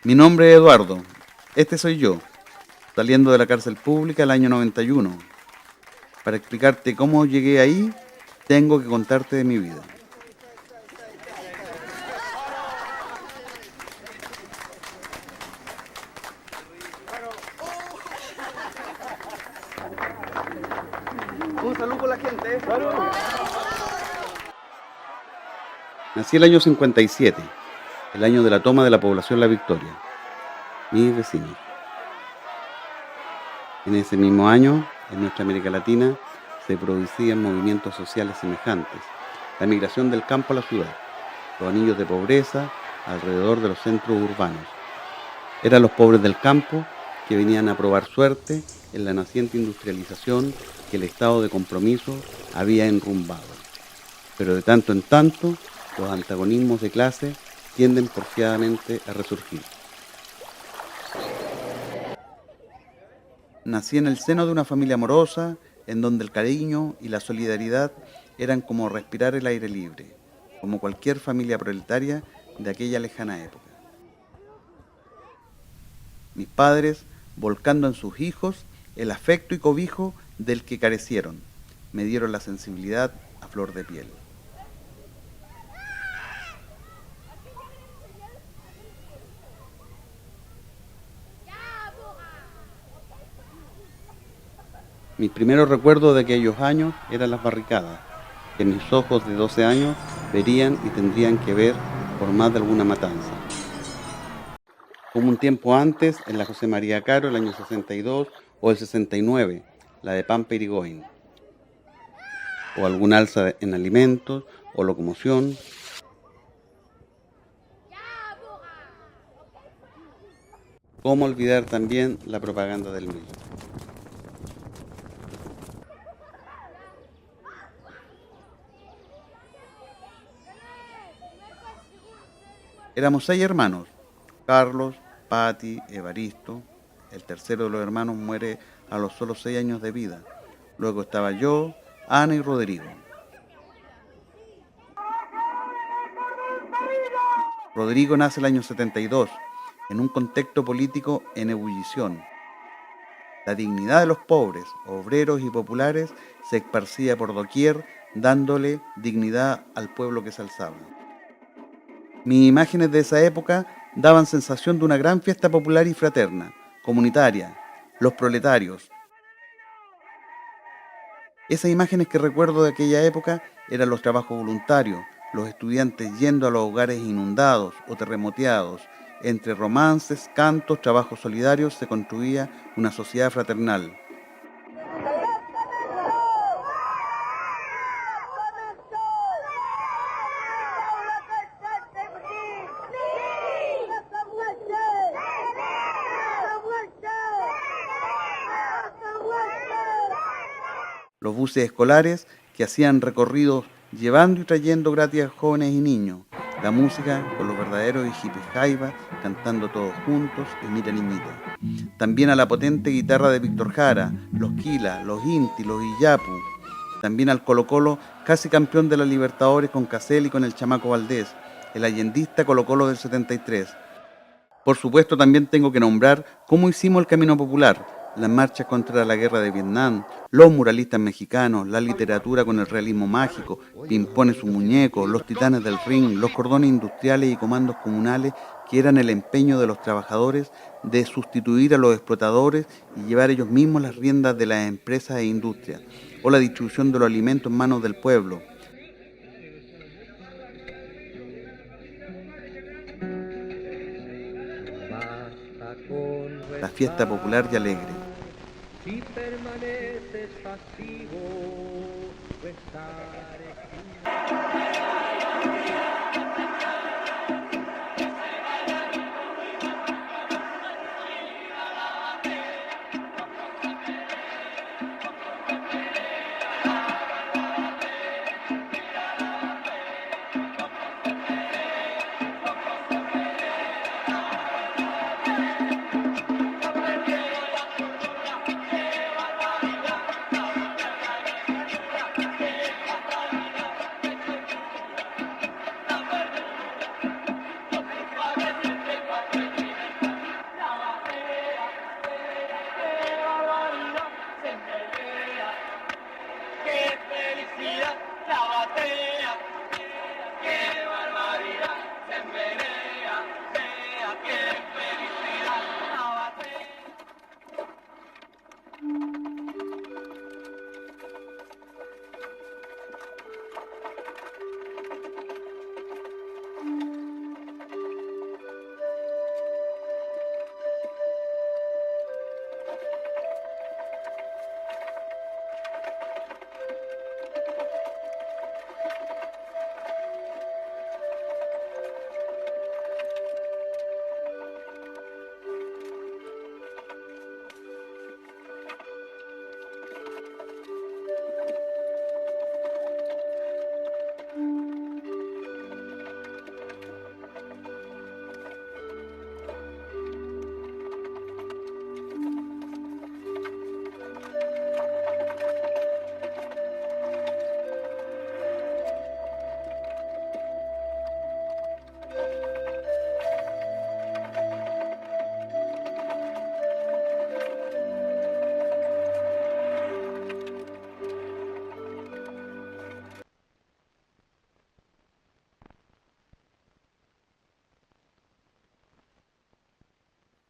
Mi nombre es Eduardo. Este soy yo, saliendo de la cárcel pública el año 91. Para explicarte cómo llegué ahí, tengo que contarte de mi vida. Un saludo con la gente. ¡Salud! Nací el año 57, el año de la toma de la población La Victoria, mis vecinos. En ese mismo año, en nuestra América Latina, se producían movimientos sociales semejantes, la migración del campo a la ciudad, los anillos de pobreza alrededor de los centros urbanos. Eran los pobres del campo que venían a probar suerte en la naciente industrialización que el estado de compromiso había enrumbado. Pero de tanto en tanto, los antagonismos de clase tienden porfiadamente a resurgir. Nací en el seno de una familia amorosa, en donde el cariño y la solidaridad eran como respirar el aire libre, como cualquier familia proletaria de aquella lejana época. Mis padres, volcando en sus hijos el afecto y cobijo del que carecieron, me dieron la sensibilidad a flor de piel. Mis primeros recuerdos de aquellos años eran las barricadas, que mis ojos de 12 años verían y tendrían que ver por más de alguna matanza. Como un tiempo antes, en la José María Caro, el año 62 o el 69, la de Pampa Irigoyen, o algún alza en alimentos o locomoción. ¿Cómo olvidar también la propaganda del MIL? Éramos 6 hermanos, Carlos, Patti, Evaristo. El tercero de los hermanos muere a los solo 6 años de vida. Luego estaba yo, Ana y Rodrigo. Rodrigo nace el año 72, en un contexto político en ebullición. La dignidad de los pobres, obreros y populares se esparcía por doquier, dándole dignidad al pueblo que se alzaba. Mis imágenes de esa época daban sensación de una gran fiesta popular y fraterna, comunitaria, los proletarios. Esas imágenes que recuerdo de aquella época eran los trabajos voluntarios, los estudiantes yendo a los hogares inundados o terremoteados. Entre romances, cantos, trabajos solidarios se construía una sociedad fraternal. Los buses escolares que hacían recorridos llevando y trayendo gratis a jóvenes y niños. La música con los verdaderos y hippies jaivas cantando todos juntos y mira niñita. También a la potente guitarra de Víctor Jara, los Quila, los Inti, los Iyapu. También al Colo Colo, casi campeón de la Libertadores con Casel y con el Chamaco Valdés, el allendista Colo Colo del 73. Por supuesto también tengo que nombrar cómo hicimos el Camino Popular, las marchas contra la guerra de Vietnam, los muralistas mexicanos, la literatura con el realismo mágico, Pimpón y su muñeco, los titanes del ring, los cordones industriales y comandos comunales que eran el empeño de los trabajadores de sustituir a los explotadores y llevar ellos mismos las riendas de las empresas e industrias, o la distribución de los alimentos en manos del pueblo. La fiesta popular y alegre. Si permaneces pasivo, no estaré. vida la batea. ¡Qué barbaridad! Se menea, vea qué felicidad la batea.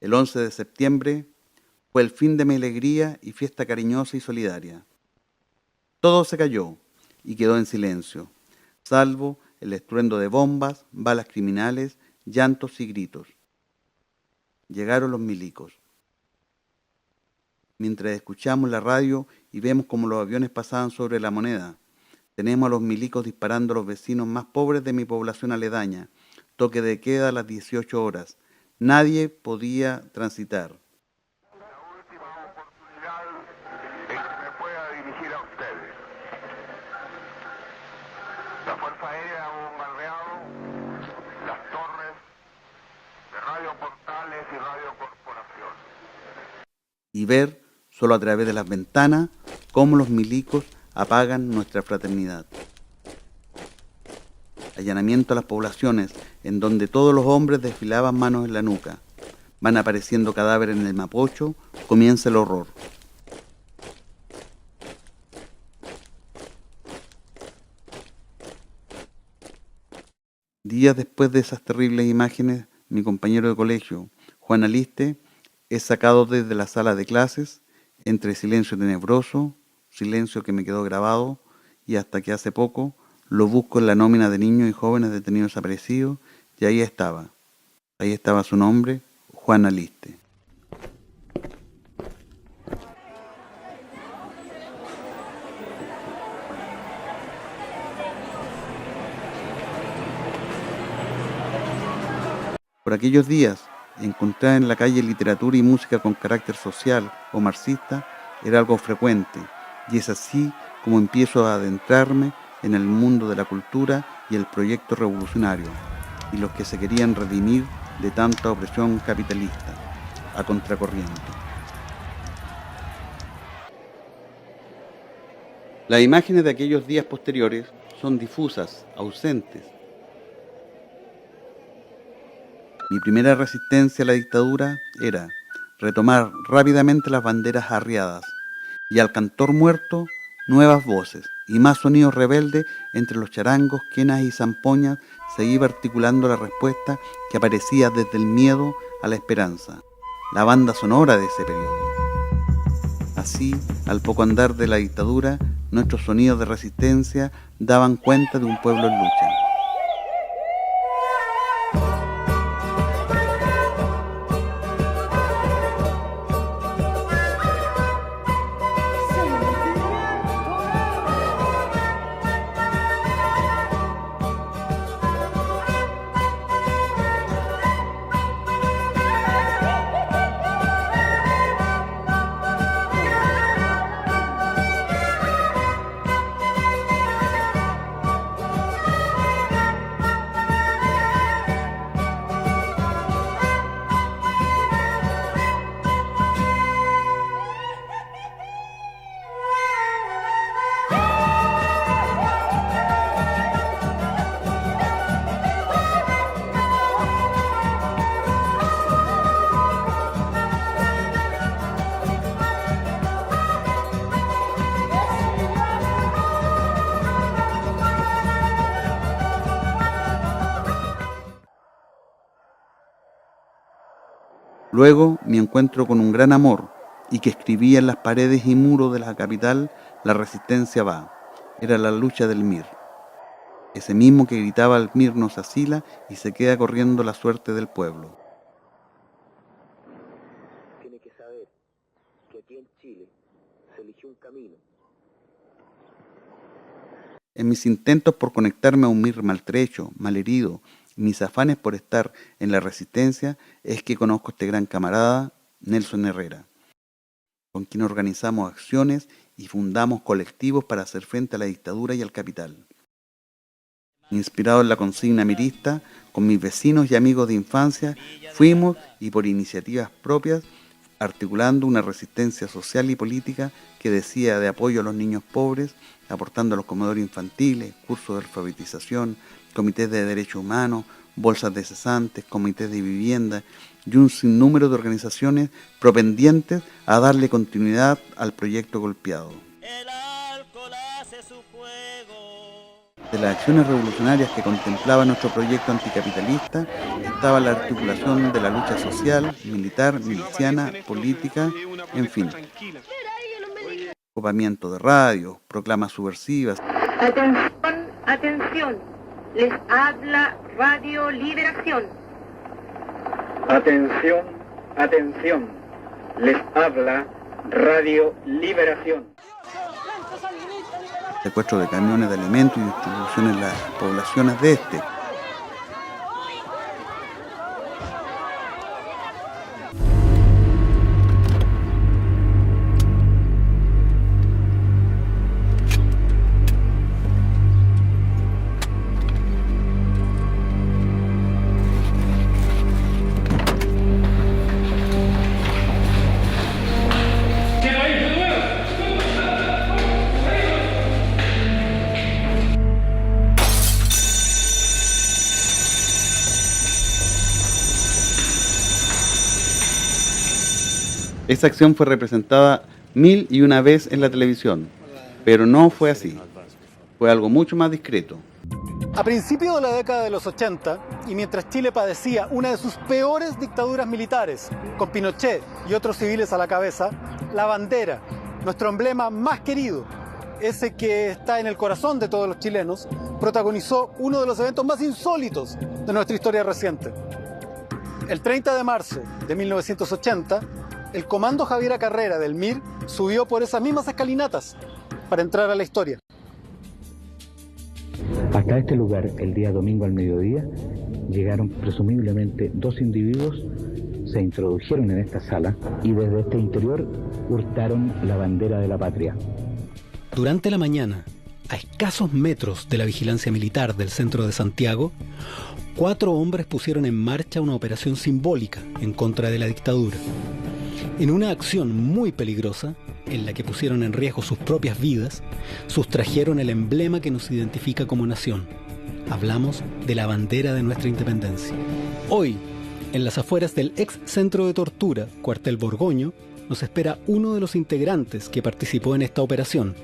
El 11 de septiembre fue el fin de mi alegría y fiesta cariñosa y solidaria. Todo se cayó y quedó en silencio, salvo el estruendo de bombas, balas criminales, llantos y gritos. Llegaron los milicos. Mientras escuchamos la radio y vemos cómo los aviones pasaban sobre La Moneda, tenemos a los milicos disparando a los vecinos más pobres de mi población aledaña. Toque de queda a las 18 horas. Nadie podía transitar. La última oportunidad en que me pueda dirigir a ustedes. La Fuerza Aérea ha bombardeado las torres de Radio Portales y Radio Corporación. Y ver, solo a través de las ventanas, cómo los milicos apagan nuestra fraternidad. Allanamiento a las poblaciones, en donde todos los hombres desfilaban manos en la nuca. Van apareciendo cadáveres en el Mapocho, comienza el horror. Días después de esas terribles imágenes, mi compañero de colegio, Juan Aliste, es sacado desde la sala de clases, entre silencio tenebroso, silencio que me quedó grabado, y hasta que hace poco lo busco en la nómina de niños y jóvenes detenidos desaparecidos, y ahí estaba su nombre, Juan Aliste. Por aquellos días, encontrar en la calle literatura y música con carácter social o marxista era algo frecuente, y es así como empiezo a adentrarme en el mundo de la cultura y el proyecto revolucionario, y los que se querían redimir de tanta opresión capitalista, a contracorriente. Las imágenes de aquellos días posteriores son difusas, ausentes. Mi primera resistencia a la dictadura era retomar rápidamente las banderas arriadas y al cantor muerto nuevas voces y más sonidos rebeldes entre los charangos, quenas y zampoñas se iba articulando la respuesta que aparecía desde el miedo a la esperanza, la banda sonora de ese periodo. Así, al poco andar de la dictadura, nuestros sonidos de resistencia daban cuenta de un pueblo en lucha. Luego mi encuentro con un gran amor y que escribía en las paredes y muros de la capital: la resistencia va. Era la lucha del MIR. Ese mismo que gritaba: el MIR nos asila y se queda corriendo la suerte del pueblo. Tiene que saber que aquí en Chile se eligió un camino. En mis intentos por conectarme a un MIR maltrecho, malherido, y mis afanes por estar en la resistencia, es que conozco a este gran camarada, Nelson Herrera, con quien organizamos acciones y fundamos colectivos para hacer frente a la dictadura y al capital. Inspirado en la consigna mirista, con mis vecinos y amigos de infancia, fuimos, y por iniciativas propias, articulando una resistencia social y política que decía de apoyo a los niños pobres, aportando a los comedores infantiles, cursos de alfabetización, comités de derechos humanos, bolsas de cesantes, comités de vivienda y un sinnúmero de organizaciones propendientes a darle continuidad al proyecto golpeado. De las acciones revolucionarias que contemplaba nuestro proyecto anticapitalista estaba la articulación de la lucha social, militar, miliciana, política, en fin. Ocupamiento de radios, proclamas subversivas. Atención, atención, les habla Radio Liberación. Atención, atención, les habla Radio Liberación. Secuestro de camiones de alimentos y distribución en las poblaciones de este. Esa acción fue representada 1001 vez en la televisión, pero no fue así. Fue algo mucho más discreto. A principios de la década de los 80, y mientras Chile padecía una de sus peores dictaduras militares, con Pinochet y otros civiles a la cabeza, la bandera, nuestro emblema más querido, ese que está en el corazón de todos los chilenos, protagonizó uno de los eventos más insólitos de nuestra historia reciente. El 30 de marzo de 1980, el comando Javiera Carrera del MIR subió por esas mismas escalinatas para entrar a la historia. Hasta este lugar, el día domingo al mediodía, llegaron presumiblemente 2 individuos, se introdujeron en esta sala y desde este interior hurtaron la bandera de la patria. Durante la mañana, a escasos metros de la vigilancia militar del centro de Santiago, 4 hombres pusieron en marcha una operación simbólica en contra de la dictadura. En una acción muy peligrosa, en la que pusieron en riesgo sus propias vidas, sustrajeron el emblema que nos identifica como nación. Hablamos de la bandera de nuestra independencia. Hoy, en las afueras del ex centro de tortura, Cuartel Borgoño, nos espera uno de los integrantes que participó en esta operación.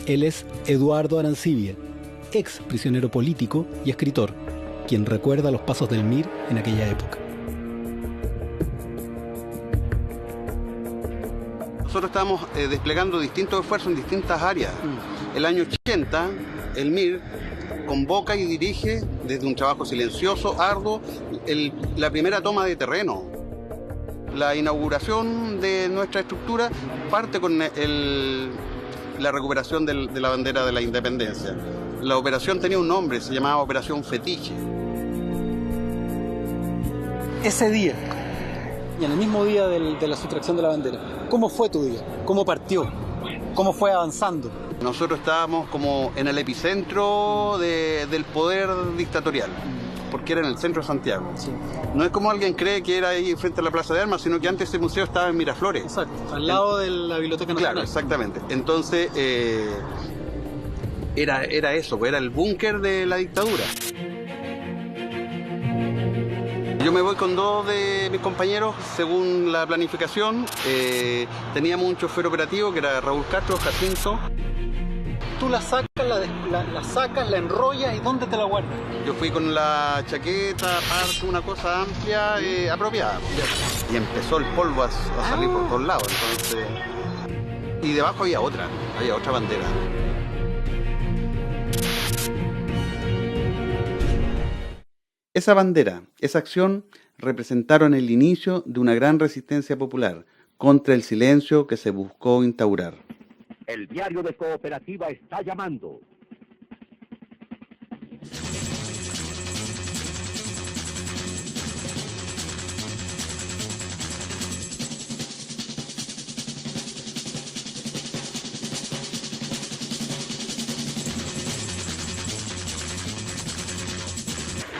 Él es Eduardo Arancibia, ex prisionero político y escritor, quien recuerda los pasos del MIR en aquella época. Nosotros estábamos desplegando distintos esfuerzos en distintas áreas. El año 80, el MIR convoca y dirige desde un trabajo silencioso, arduo, la primera toma de terreno. La inauguración de nuestra estructura parte con la recuperación de la bandera de la independencia. La operación tenía un nombre, se llamaba Operación Fetiche. Ese día, y en el mismo día de la sustracción de la bandera, ¿cómo fue tu día? ¿Cómo partió? ¿Cómo fue avanzando? Nosotros estábamos como en el epicentro del poder dictatorial, porque era en el centro de Santiago. Sí. No es como alguien cree que era ahí frente a la Plaza de Armas, sino que antes ese museo estaba en Miraflores. Exacto, al lado de la Biblioteca Nacional. Claro, exactamente. Entonces, era eso, era el búnker de la dictadura. Yo me voy con 2 de mis compañeros, según la planificación. Teníamos un chofer operativo que era Raúl Castro, Jacinto. Tú la sacas buscas, la sacas, la enrollas y ¿dónde te la guardas? Yo fui con la chaqueta, aparte, una cosa amplia, apropiada. Y empezó el polvo a salir por todos lados. Entonces... Y debajo había otra bandera. Esa bandera, esa acción, representaron el inicio de una gran resistencia popular contra el silencio que se buscó instaurar. El diario de Cooperativa está llamando.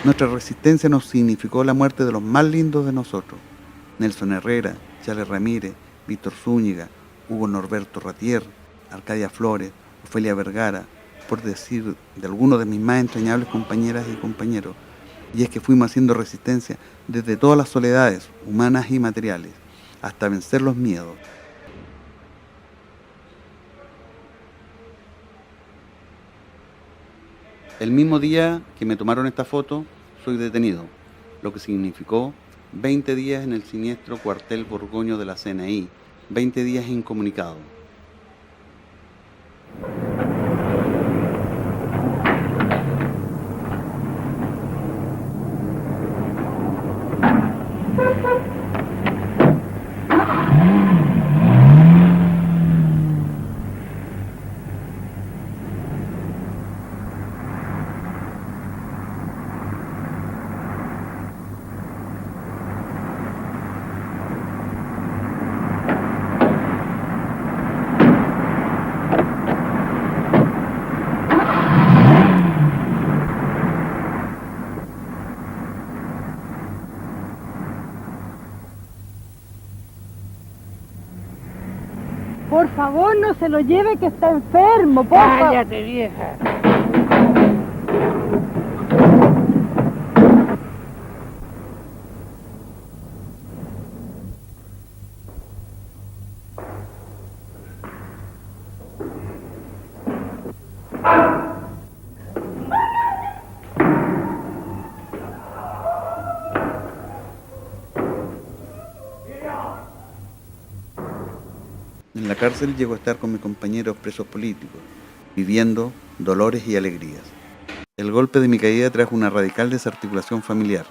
Nuestra resistencia nos significó la muerte de los más lindos de nosotros. Nelson Herrera, Charles Ramírez, Víctor Zúñiga, Hugo Norberto Ratier, Arcadia Flores, Ofelia Vergara, por decir de algunos de mis más entrañables compañeras y compañeros. Y es que fuimos haciendo resistencia desde todas las soledades, humanas y materiales, hasta vencer los miedos. El mismo día que me tomaron esta foto, soy detenido, lo que significó 20 días en el siniestro cuartel Borgoño de la CNI, 20 días incomunicado. Por favor, no se lo lleve, que está enfermo, por favor. Cállate, vieja. En la cárcel llego a estar con mis compañeros presos políticos, viviendo dolores y alegrías. El golpe de mi caída trajo una radical desarticulación familiar.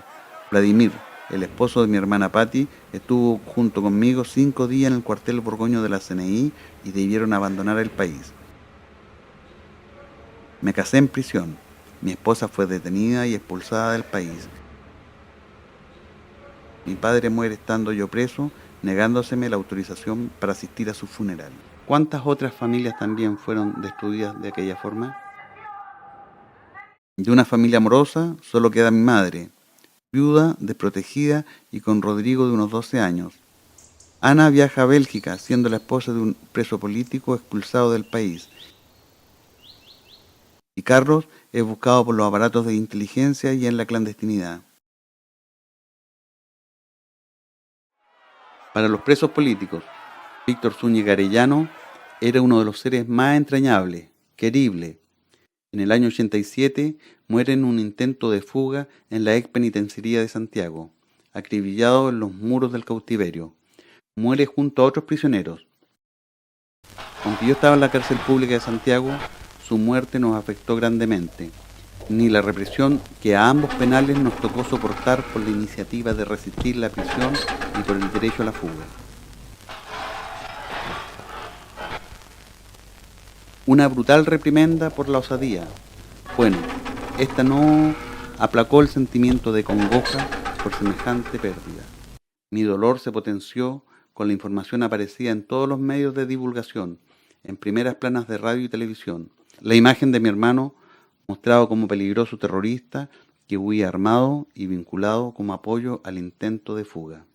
Vladimir, el esposo de mi hermana Patti, estuvo junto conmigo 5 días en el cuartel Borgoño de la CNI y debieron abandonar el país. Me casé en prisión. Mi esposa fue detenida y expulsada del país. Mi padre muere estando yo preso, negándoseme la autorización para asistir a su funeral. ¿Cuántas otras familias también fueron destruidas de aquella forma? De una familia amorosa solo queda mi madre, viuda, desprotegida y con Rodrigo de unos 12 años. Ana viaja a Bélgica, siendo la esposa de un preso político expulsado del país. Y Carlos es buscado por los aparatos de inteligencia y en la clandestinidad. Para los presos políticos, Víctor Zúñiga Arellano era uno de los seres más entrañables, querible. En el año 87 muere en un intento de fuga en la ex penitenciaría de Santiago, acribillado en los muros del cautiverio. Muere junto a otros prisioneros. Aunque yo estaba en la cárcel pública de Santiago, su muerte nos afectó grandemente. Ni la represión que a ambos penales nos tocó soportar por la iniciativa de resistir la prisión y por el derecho a la fuga. Una brutal reprimenda por la osadía. Bueno, esta no aplacó el sentimiento de congoja por semejante pérdida. Mi dolor se potenció con la información aparecida en todos los medios de divulgación, en primeras planas de radio y televisión. La imagen de mi hermano mostrado como peligroso terrorista que huía armado y vinculado como apoyo al intento de fuga.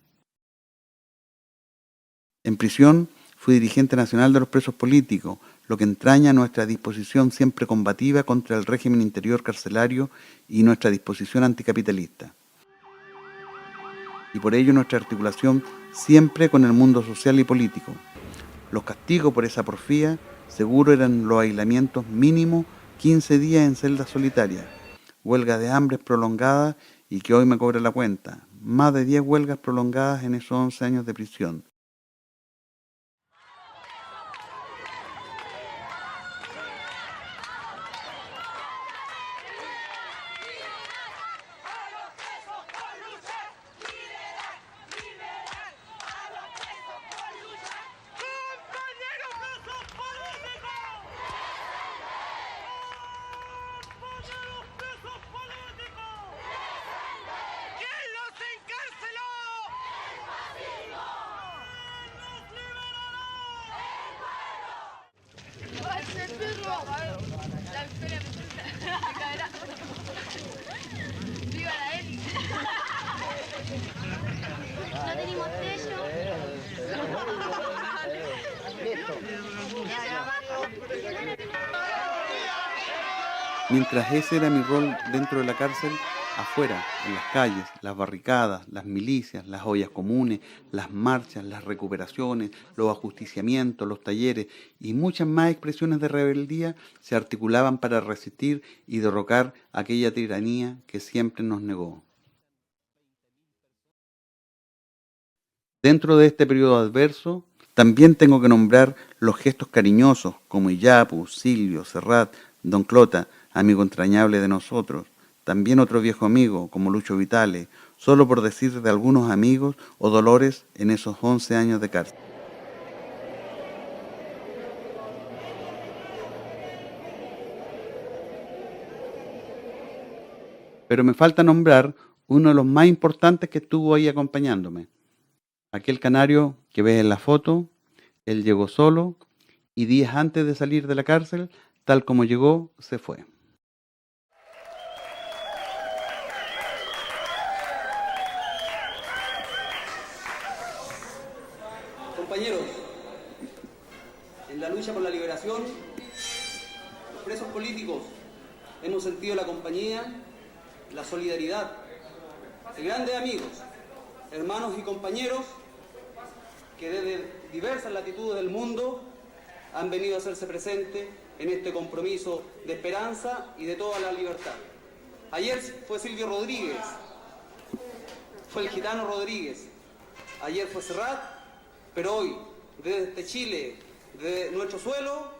En prisión fui dirigente nacional de los presos políticos, lo que entraña nuestra disposición siempre combativa contra el régimen interior carcelario y nuestra disposición anticapitalista. Y por ello nuestra articulación siempre con el mundo social y político. Los castigos por esa porfía seguro eran los aislamientos mínimos 15 días en celdas solitarias, huelga de hambres prolongada y que hoy me cobra la cuenta. Más de 10 huelgas prolongadas en esos 11 años de prisión. ¡Viva la élite! No tenemos techo. Mientras ese era mi rol dentro de la cárcel, afuera, en las calles, las barricadas, las milicias, las ollas comunes, las marchas, las recuperaciones, los ajusticiamientos, los talleres y muchas más expresiones de rebeldía se articulaban para resistir y derrocar aquella tiranía que siempre nos negó. Dentro de este periodo adverso, también tengo que nombrar los gestos cariñosos como Iyapu, Silvio, Serrat, Don Clota, amigo entrañable de nosotros, también otro viejo amigo como Lucho Vitale, solo por decir de algunos amigos o dolores en esos 11 años de cárcel. Pero me falta nombrar uno de los más importantes que estuvo ahí acompañándome. Aquel canario que ves en la foto, él llegó solo y días antes de salir de la cárcel, tal como llegó, se fue. Compañeros, en la lucha por la liberación, los presos políticos hemos sentido la compañía, la solidaridad de grandes amigos, hermanos y compañeros que desde diversas latitudes del mundo han venido a hacerse presentes en este compromiso de esperanza y de toda la libertad. Ayer fue Silvio Rodríguez, fue el gitano Rodríguez, ayer fue Serrat, pero hoy, desde Chile, desde nuestro suelo,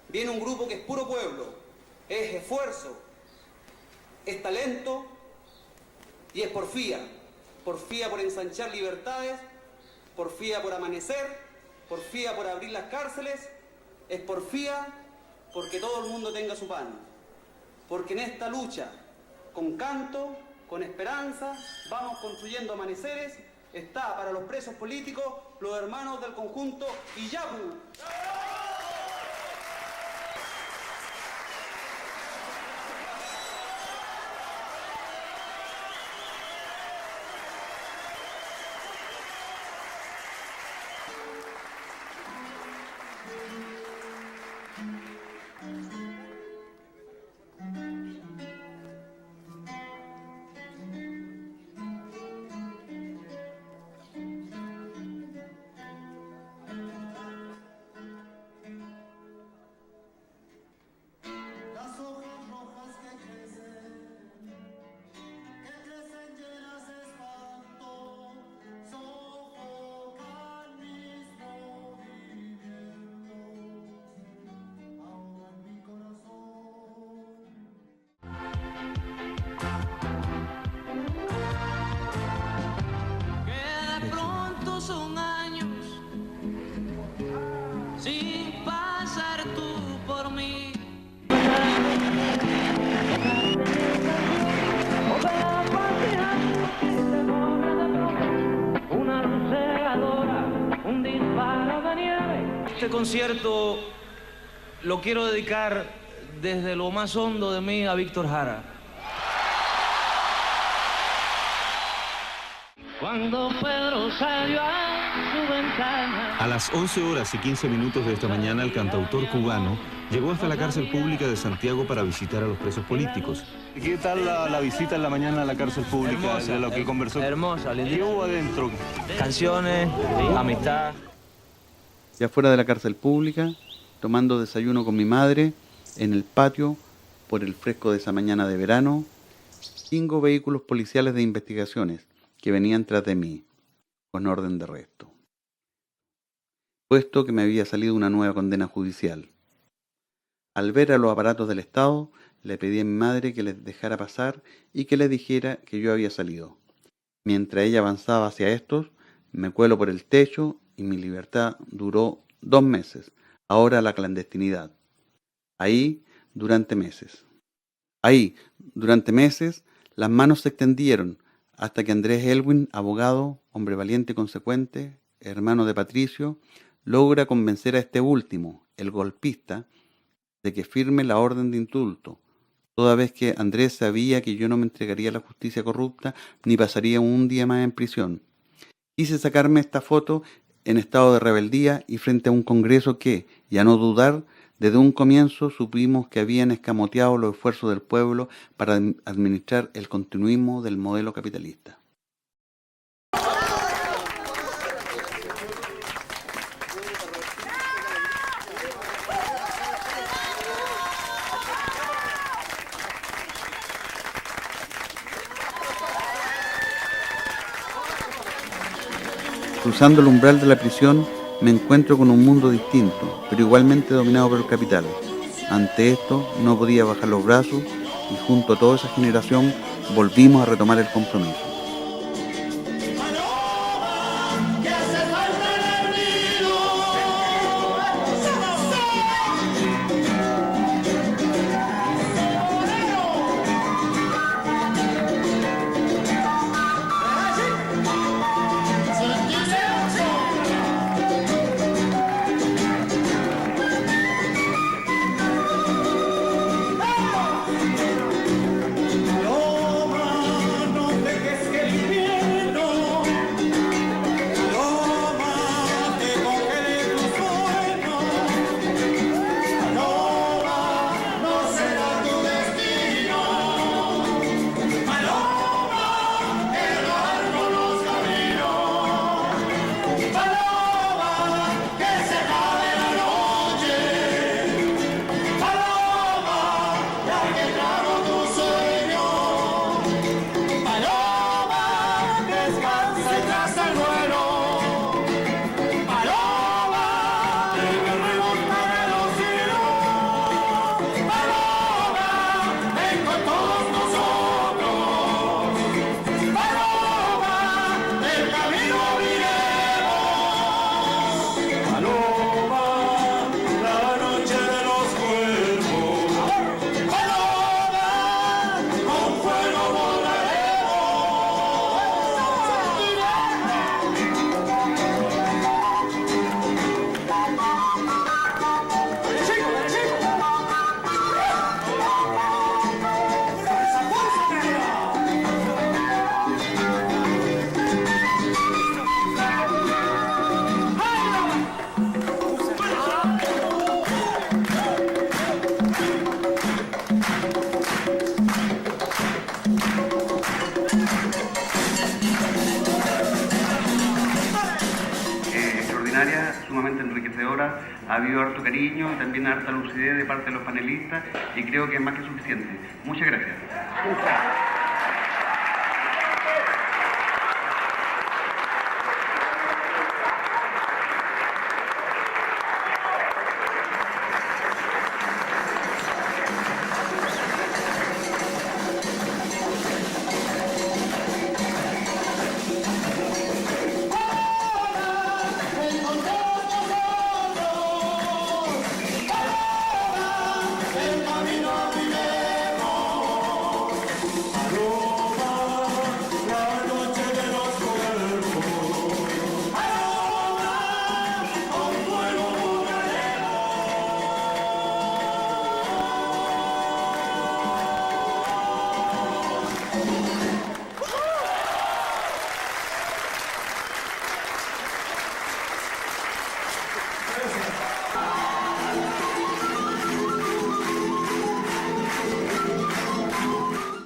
viene un grupo que es puro pueblo, es esfuerzo, es talento y es porfía. Porfía por ensanchar libertades, porfía por amanecer, porfía por abrir las cárceles, es porfía porque todo el mundo tenga su pan. Porque en esta lucha, con canto, con esperanza, vamos construyendo amaneceres. Está para los presos políticos, los hermanos del conjunto Iyapu. Son años sin pasar tú por mí. Una roceadora, un disparo de nieve. Este concierto lo quiero dedicar desde lo más hondo de mí a Víctor Jara. Cuando Pedro salió a su ventana. A las 11 horas y 15 minutos de esta mañana, el cantautor cubano llegó hasta la cárcel pública de Santiago para visitar a los presos políticos. ¿Qué tal la visita en la mañana a la cárcel pública? Hermosa, de lo que conversó. Hermosa, ¿Qué hubo adentro? Canciones, amistad. Ya fuera de la cárcel pública, tomando desayuno con mi madre, en el patio, por el fresco de esa mañana de verano, 5 vehículos policiales de investigaciones que venían tras de mí, con orden de arresto, puesto que me había salido una nueva condena judicial. Al ver a los aparatos del Estado, le pedí a mi madre que les dejara pasar y que les dijera que yo había salido. Mientras ella avanzaba hacia estos, me cuelo por el techo y mi libertad duró 2 meses, ahora la clandestinidad. Ahí, durante meses, las manos se extendieron hasta que Andrés Elwin, abogado, hombre valiente y consecuente, hermano de Patricio, logra convencer a este último, el golpista, de que firme la orden de indulto, toda vez que Andrés sabía que yo no me entregaría a la justicia corrupta ni pasaría un día más en prisión. Quise sacarme esta foto en estado de rebeldía y frente a un Congreso que, y a no dudar, desde un comienzo supimos que habían escamoteado los esfuerzos del pueblo para administrar el continuismo del modelo capitalista. Cruzando el umbral de la prisión, me encuentro con un mundo distinto, pero igualmente dominado por el capital. Ante esto, no podía bajar los brazos y junto a toda esa generación volvimos a retomar el compromiso. Sumamente enriquecedora, ha habido harto cariño y también harta lucidez de parte de los panelistas y creo que es más que suficiente. Muchas gracias.